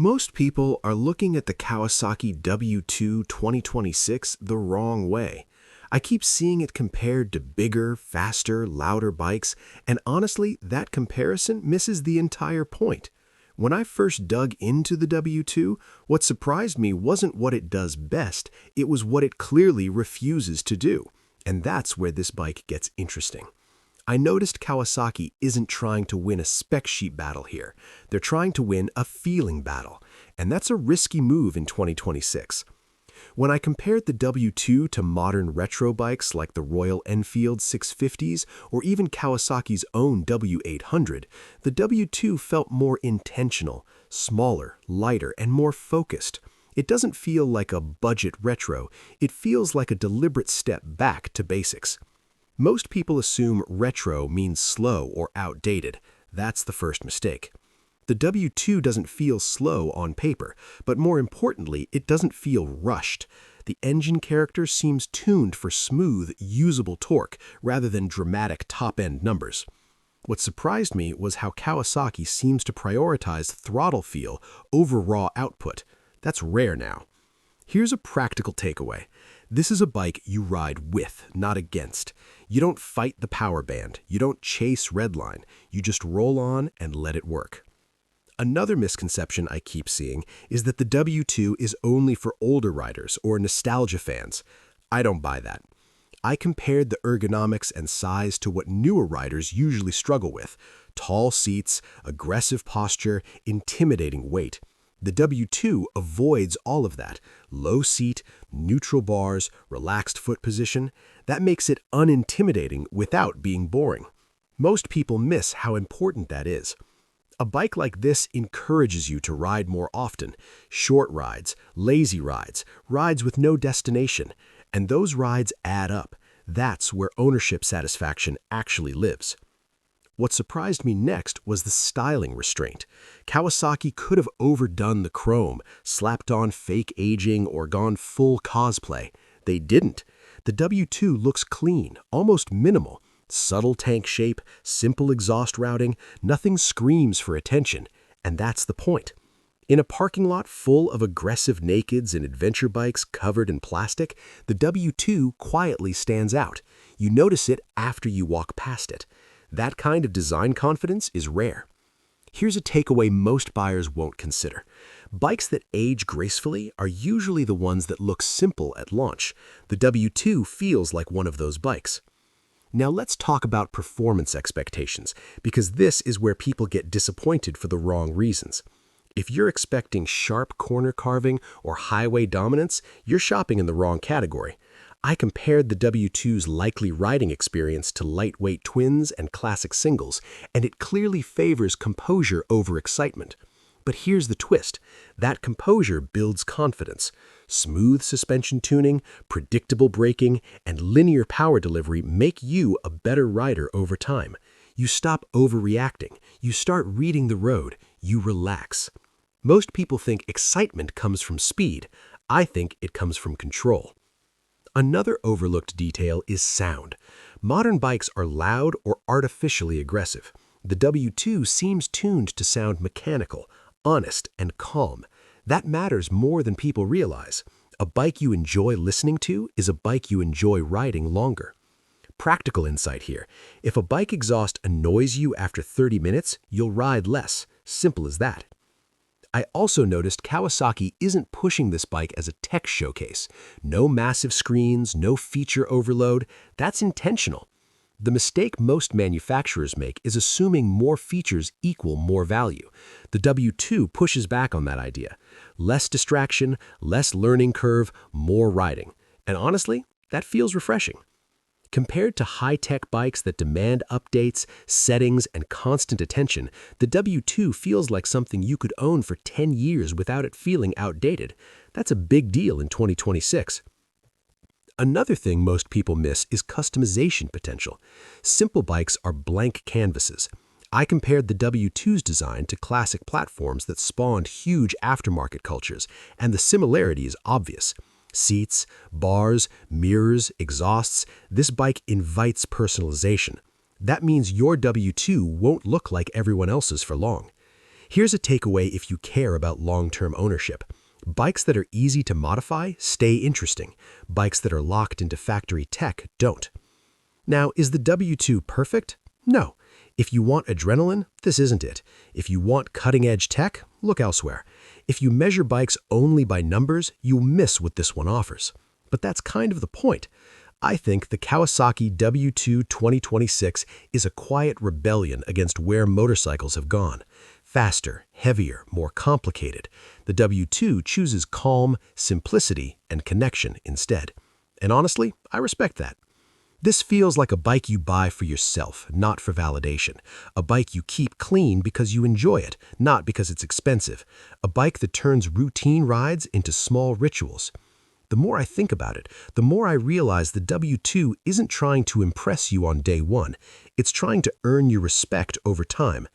Most people are looking at the Kawasaki W2 2026 the wrong way. I keep seeing it compared to bigger, faster, louder bikes, and honestly, that comparison misses the entire point. When I first dug into the W2, what surprised me wasn't what it does best, it was what it clearly refuses to do. And that's where this bike gets interesting. I noticed Kawasaki isn't trying to win a spec sheet battle here. They're trying to win a feeling battle, and that's a risky move in 2026. When I compared the W2 to modern retro bikes like the Royal Enfield 650s or even Kawasaki's own W800, the W2 felt more intentional, smaller, lighter, and more focused. It doesn't feel like a budget retro, it feels like a deliberate step back to basics. Most people assume retro means slow or outdated. That's the first mistake. The W2 doesn't feel slow on paper, but more importantly, it doesn't feel rushed. The engine character seems tuned for smooth, usable torque rather than dramatic top-end numbers. What surprised me was how Kawasaki seems to prioritize throttle feel over raw output. That's rare now. Here's a practical takeaway. This is a bike you ride with, not against. You don't fight the power band. You don't chase redline. You just roll on and let it work. Another misconception I keep seeing is that the W2 is only for older riders or nostalgia fans. I don't buy that. I compared the ergonomics and size to what newer riders usually struggle with: tall seats, aggressive posture, intimidating weight. The W2 avoids all of that. Low seat, neutral bars, relaxed foot position. That makes it unintimidating without being boring. Most people miss how important that is. A bike like this encourages you to ride more often. Short rides, lazy rides, rides with no destination. And those rides add up. That's where ownership satisfaction actually lives. What surprised me next was the styling restraint. Kawasaki could have overdone the chrome, slapped on fake aging, or gone full cosplay. They didn't. The W2 looks clean, almost minimal. Subtle tank shape, simple exhaust routing, nothing screams for attention. And that's the point. In a parking lot full of aggressive nakeds and adventure bikes covered in plastic, the W2 quietly stands out. You notice it after you walk past it. That kind of design confidence is rare. Here's a takeaway most buyers won't consider. Bikes that age gracefully are usually the ones that look simple at launch. The W2 feels like one of those bikes. Now let's talk about performance expectations, because this is where people get disappointed for the wrong reasons. If you're expecting sharp corner carving or highway dominance, you're shopping in the wrong category. I compared the W2's likely riding experience to lightweight twins and classic singles, and it clearly favors composure over excitement. But here's the twist. That composure builds confidence. Smooth suspension tuning, predictable braking, and linear power delivery make you a better rider over time. You stop overreacting. You start reading the road. You relax. Most people think excitement comes from speed. I think it comes from control. Another overlooked detail is sound. Modern bikes are loud or artificially aggressive. The W2 seems tuned to sound mechanical, honest, and calm. That matters more than people realize. A bike you enjoy listening to is a bike you enjoy riding longer. Practical insight here. If a bike exhaust annoys you after 30 minutes, you'll ride less. Simple as that. I also noticed Kawasaki isn't pushing this bike as a tech showcase. No massive screens, no feature overload. That's intentional. The mistake most manufacturers make is assuming more features equal more value. The W2 pushes back on that idea. Less distraction, less learning curve, more riding. And honestly, that feels refreshing. Compared to high-tech bikes that demand updates, settings, and constant attention, the W2 feels like something you could own for 10 years without it feeling outdated. That's a big deal in 2026. Another thing most people miss is customization potential. Simple bikes are blank canvases. I compared the W2's design to classic platforms that spawned huge aftermarket cultures, and the similarity is obvious. Seats, bars, mirrors, exhausts, this bike invites personalization. That means your W2 won't look like everyone else's for long. Here's a takeaway if you care about long-term ownership. Bikes that are easy to modify stay interesting. Bikes that are locked into factory tech don't. Now, is the W2 perfect? No. If you want adrenaline, this isn't it. If you want cutting-edge tech, look elsewhere. If you measure bikes only by numbers, you'll miss what this one offers. But that's kind of the point. I think the Kawasaki W2 2026 is a quiet rebellion against where motorcycles have gone. Faster, heavier, more complicated. The W2 chooses calm, simplicity, and connection instead. And honestly, I respect that. This feels like a bike you buy for yourself, not for validation. A bike you keep clean because you enjoy it, not because it's expensive. A bike that turns routine rides into small rituals. The more I think about it, the more I realize the W2 isn't trying to impress you on day one. It's trying to earn your respect over time.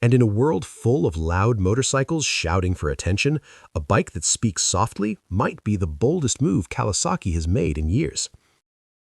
And in a world full of loud motorcycles shouting for attention, a bike that speaks softly might be the boldest move Kawasaki has made in years.